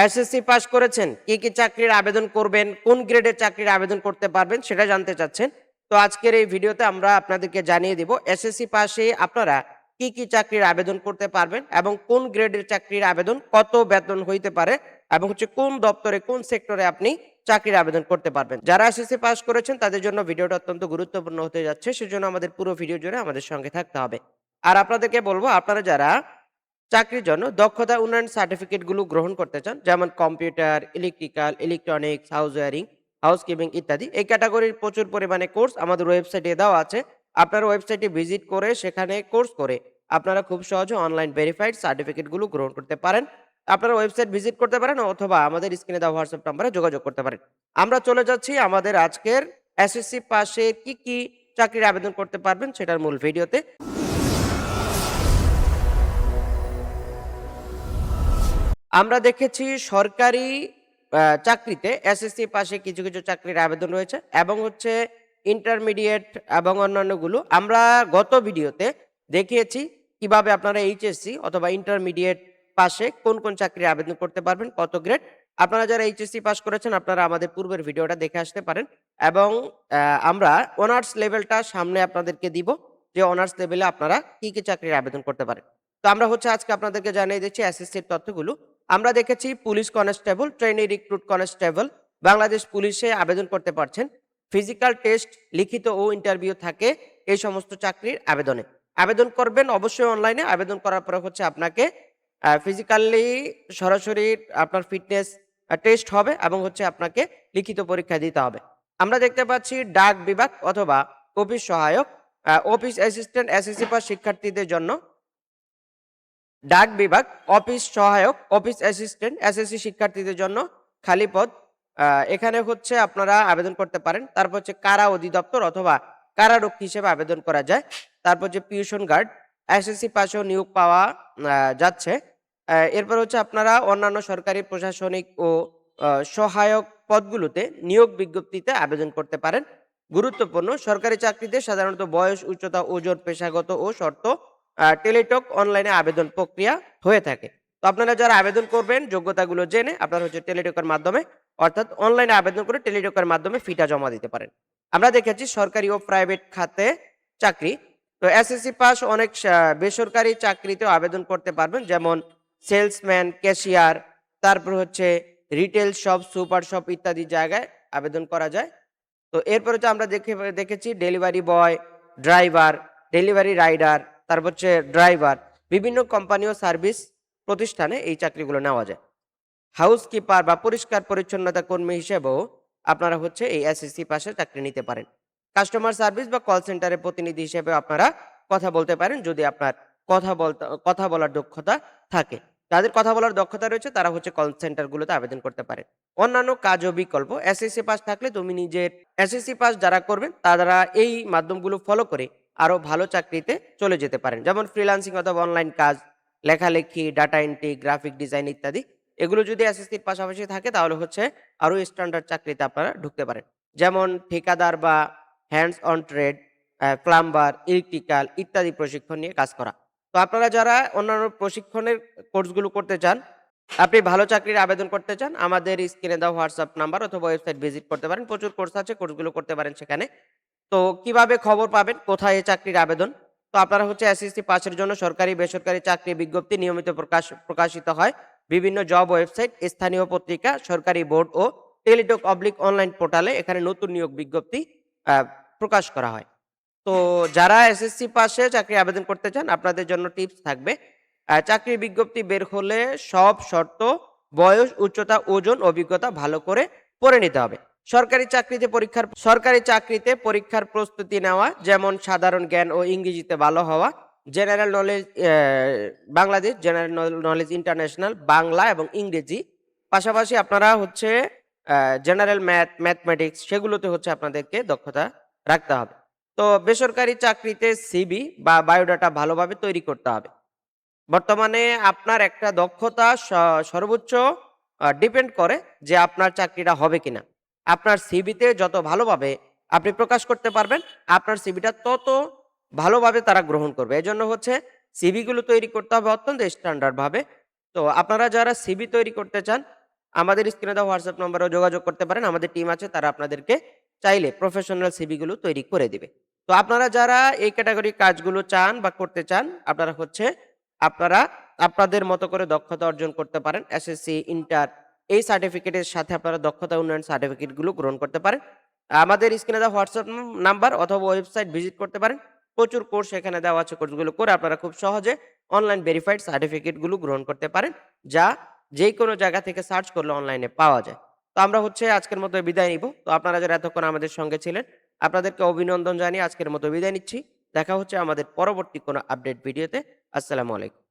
SSC pass করেছেন, কি, কি চাকরির আবেদন করবেন, কোন গ্রেডের চাকরির আবেদন করতে পারবেন সেটা জানতে চাচ্ছেন। তো আজকের এই ভিডিওতে আমরা আপনাদেরকে জানিয়ে দিব এসএসসি পাশে আপনারা কি, কি চাকরির আবেদন করতে পারবেন এবং কোন গ্রেডের চাকরির আবেদন কত বেতন হইতে পারে এবং হচ্ছে কোন দপ্তরে কোন সেক্টরে আপনি চাকরির আবেদন করতে পারবেন। যারা এসএসসি পাস করেছেন তাদের জন্য ভিডিওটা অত্যন্ত গুরুত্বপূর্ণ হতে যাচ্ছে। সেজন্য আমাদের পুরো ভিডিও জুড়ে আমাদের সঙ্গে থাকতে হবে। আর আপনাদেরকে বলব আপনারা যারা চাকরির জন্য দক্ষতা উন্নয়ন সার্টিফিকেট গুলো গ্রহণ করতে চান যেমন computer, electrical, electronics, house wiring, housekeeping ইত্যাদি এই ক্যাটাগরির প্রচুর পরিমাণে কোর্স আমাদের ওয়েবসাইটে দেওয়া আছে। আপনারা ওয়েবসাইটে ভিজিট করে সেখানে কোর্স করে আপনারা খুব সহজে অনলাইন ভেরিফাইড সার্টিফিকেট গুলো গ্রহণ করতে পারেন। আপনারা ওয়েবসাইট ভিজিট করতে পারেন অথবা আমাদের স্ক্রিনে দেওয়া হোয়াটসঅ্যাপ নম্বরে যোগাযোগ করতে পারেন। আমরা চলে যাচ্ছি আমাদের আজকের এসএসসি পাশে কি, কি চাকরির আবেদন করতে পারবেন সেটার মূল ভিডিওতে। আমরা দেখেছি সরকারি চাকরিতে এসএসসি পাশে কিছু, কিছু চাকরির আবেদন রয়েছে এবং হচ্ছে ইন্টারমিডিয়েট এবং অন্যান্যগুলো। আমরা গত ভিডিওতে দেখিয়েছি কিভাবে আপনারা এইচএসসি অথবা ইন্টারমিডিয়েট পাশে কোন, কোন চাকরির আবেদন করতে পারবেন, কত গ্রেড। আপনারা যারা এইচএসসি পাস করেছেন আপনারা আমাদের পূর্বের ভিডিওটা দেখে আসতে পারেন এবং আমরা অনার্স লেভেলটা সামনে আপনাদেরকে দিব যে অনার্স লেভেলে আপনারা কি, কি চাকরির আবেদন করতে পারেন। তো আমরা হচ্ছে আজকে আপনাদেরকে জানিয়ে দিচ্ছি এসএসসির তথ্যগুলো। আমরা দেখেছি police constable, trainee recruit constable, Bangladesh পুলিশে আবেদন করতে পারছেন। ফিজিক্যাল টেস্ট, লিখিত ও ইন্টারভিউ থাকে এই সমস্ত চাকরির আবেদনে। আবেদন করবেন অবশ্যই অনলাইনে। আবেদন করার পরে হচ্ছে আপনাকে ফিজিক্যালি সরাসরি আপনার ফিটনেস টেস্ট হবে এবং হচ্ছে আপনাকে লিখিত পরীক্ষা দিতে হবে। আমরা দেখতে পাচ্ছি ডাক বিভাগ অথবা অফিস সহায়ক, অফিস অ্যাসিস্ট্যান্ট এসএসসি পাস শিক্ষার্থীদের জন্য ডাক বিভাগ, অফিস সহায়ক, অফিস অ্যাসিস্ট্যান্ট এসএসসি শিক্ষার্থীদের জন্য খালি পদ। এখানে হচ্ছে আপনারা আবেদন করতে পারেন। তারপর হচ্ছে কারা অধিদপ্তর অথবা কারারক্ষী হিসেবে আবেদন করা যায়। তারপর হচ্ছে পিউশন গার্ড, এসএসসি পাশেও নিয়োগ পাওয়া যাচ্ছে। এরপর হচ্ছে আপনারা অন্যান্য সরকারি প্রশাসনিক ও সহায়ক পদগুলোতে নিয়োগ বিজ্ঞপ্তিতে আবেদন করতে পারেন। গুরুত্বপূর্ণ সরকারি চাকরিতে সাধারণত বয়স, উচ্চতা, ওজন, পেশাগত ও শর্ত টেলিটক অনলাইনে আবেদন প্রক্রিয়া হয়ে থাকে। তো আপনারা যারা আবেদন করবেন যোগ্যতাগুলো জেনে আপনারা হচ্ছে টেলিটকের মাধ্যমে অর্থাৎ অনলাইনে আবেদন করে টেলিটকের মাধ্যমে ফিটা জমা দিতে পারেন। আমরা দেখেছি সরকারি ও প্রাইভেট খাতে চাকরি। তো এসএসসি পাস অনেক বেসরকারি চাকরিতেও আবেদন করতে পারবেন যেমন সেলসম্যান, ক্যাশিয়ার, তারপর হচ্ছে রিটেল শপ, সুপার শপ ইত্যাদি জায়গায় আবেদন করা যায়। তো এরপর হচ্ছে আমরা দেখেছি delivery boy, driver, delivery rider, তারপর হচ্ছে ড্রাইভার, বিভিন্ন কোম্পানি ও সার্ভিস প্রতিষ্ঠানে এই চাকরিগুলো নেওয়া যায়। হাউসকিপার বা পরিষ্কার পরিচ্ছন্নতা কর্মী হিসেবেও আপনারা হচ্ছে এই এসএসসি পাশে চাকরি নিতে পারেন। কাস্টমার সার্ভিস বা কল সেন্টারের প্রতিনিধি হিসেবে আপনারা কথা বলতে পারেন যদি আপনার কথা বলার দক্ষতা থাকে। যাদের কথা বলার দক্ষতা রয়েছে তারা হচ্ছে কল সেন্টারগুলোতে আবেদন করতে পারে। অন্যান্য কাজ ও বিকল্প এসএসসি পাস থাকলে তুমি নিজের এসএসসি পাস যারা করবেন তারা এই মাধ্যমগুলো ফলো করে আরো ভালো চাকরিতে চলে যেতে পারেন যেমন ফ্রিল্যান্সিং অথবা অনলাইন কাজ, লেখালেখি, ডাটা এন্ট্রি, গ্রাফিক ডিজাইন ইত্যাদি। এগুলো যদি এসএসসির পাশাপাশি থাকে তাহলে হচ্ছে আরো স্ট্যান্ডার্ড চাকরিতে আপনারা ঢুকতে পারেন যেমন ঠিকাদার বা hands on trade, plumber, electrical ইত্যাদি প্রশিক্ষণ নিয়ে কাজ করা। তো আপনারা যারা অন্যান্য প্রশিক্ষণের কোর্সগুলো করতে চান, আপনি ভালো চাকরির আবেদন করতে চান, আমাদের স্ক্রিনে দেওয়া হোয়াটসঅ্যাপ নাম্বার অথবা ওয়েবসাইট ভিজিট করতে পারেন। প্রচুর কোর্স আছে, কোর্সগুলো করতে পারেন সেখানে। তো কিভাবে খবর পাবেন কোথায় এই চাকরির আবেদন? তো আপনারা হচ্ছে এসএসসি পাসের জন্য সরকারি বেসরকারি চাকরি বিজ্ঞপ্তি নিয়মিত প্রকাশিত হয় বিভিন্ন জব ওয়েবসাইট, স্থানীয় পত্রিকা, সরকারি বোর্ড ও টেলিটক অবলিক অনলাইন পোর্টালে এখানে নতুন নিয়োগ বিজ্ঞপ্তি প্রকাশ করা হয়। তো যারা এসএসসি পাশে চাকরি আবেদন করতে চান আপনাদের জন্য টিপস থাকবে। চাকরির বিজ্ঞপ্তি বের হলে সব শর্ত, বয়স, উচ্চতা, ওজন, অভিজ্ঞতা ভালো করে পড়ে নিতে হবে। সরকারি চাকরিতে পরীক্ষার প্রস্তুতি নেওয়া যেমন সাধারণ জ্ঞান ও ইংরেজিতে ভালো হওয়া, general knowledge Bangladesh, general knowledge international Bangla এবং ইংরেজি। পাশাপাশি আপনারা হচ্ছে জেনারেল ম্যাথমেটিক্স সেগুলোতে হচ্ছে আপনাদেরকে দক্ষতা রাখতে হবে। তো বেসরকারি চাকরিতে সিভি বা বায়োডাটা ভালোভাবে তৈরি করতে হবে। বর্তমানে আপনার একটা দক্ষতা সর্বোচ্চ ডিপেন্ড করে যে আপনার চাকরিটা হবে কিনা। আপনার সিভিতে যত ভালোভাবে আপনি প্রকাশ করতে পারবেন, আপনার সিভিটা তত ভালোভাবে তারা গ্রহণ করবে। এজন্য হচ্ছে সিভিগুলো তৈরি করতে হবে অত্যন্ত স্ট্যান্ডার্ড ভাবে। তো আপনারা যারা সিভি তৈরি করতে চান আমাদের স্ক্রিনে দেওয়া হোয়াটসঅ্যাপ নম্বরেও যোগাযোগ করতে পারেন। আমাদের টিম আছে, তারা আপনাদেরকে চাইলে প্রফেশনাল সিভিগুলো তৈরি করে দিবে। তো আপনারা যারা এই ক্যাটেগরির কাজগুলো চান বা করতে চান, আপনারা আপনাদের মতো করে দক্ষতা অর্জন করতে পারেন। এসএসসি, ইন্টার এই সার্টিফিকেটের সাথে আপনারা দক্ষতা উন্নয়ন সার্টিফিকেটগুলো গ্রহণ করতে পারেন। আমাদের স্ক্রিনে দেওয়া হোয়াটসঅ্যাপ নাম্বার অথবা ওয়েবসাইট ভিজিট করতে পারেন। প্রচুর কোর্স এখানে দেওয়া আছে। কোর্সগুলো করে আপনারা খুব সহজে অনলাইন ভেরিফাইড সার্টিফিকেটগুলো গ্রহণ করতে পারেন। যা যেকোনো জায়গা থেকে সার্চ করলে অনলাইনে পাওয়া যায়। তো আমরা আজকের মতো বিদায় নিব। তো আপনারা যারা এতক্ষণ আমাদের সঙ্গে ছিলেন, আপনাদেরকে অভিনন্দন জানিয়ে আজকের মতো বিদায় নিচ্ছি। দেখা হচ্ছে আমাদের পরবর্তী কোনো আপডেট ভিডিওতে। আসসালামু আলাইকুম।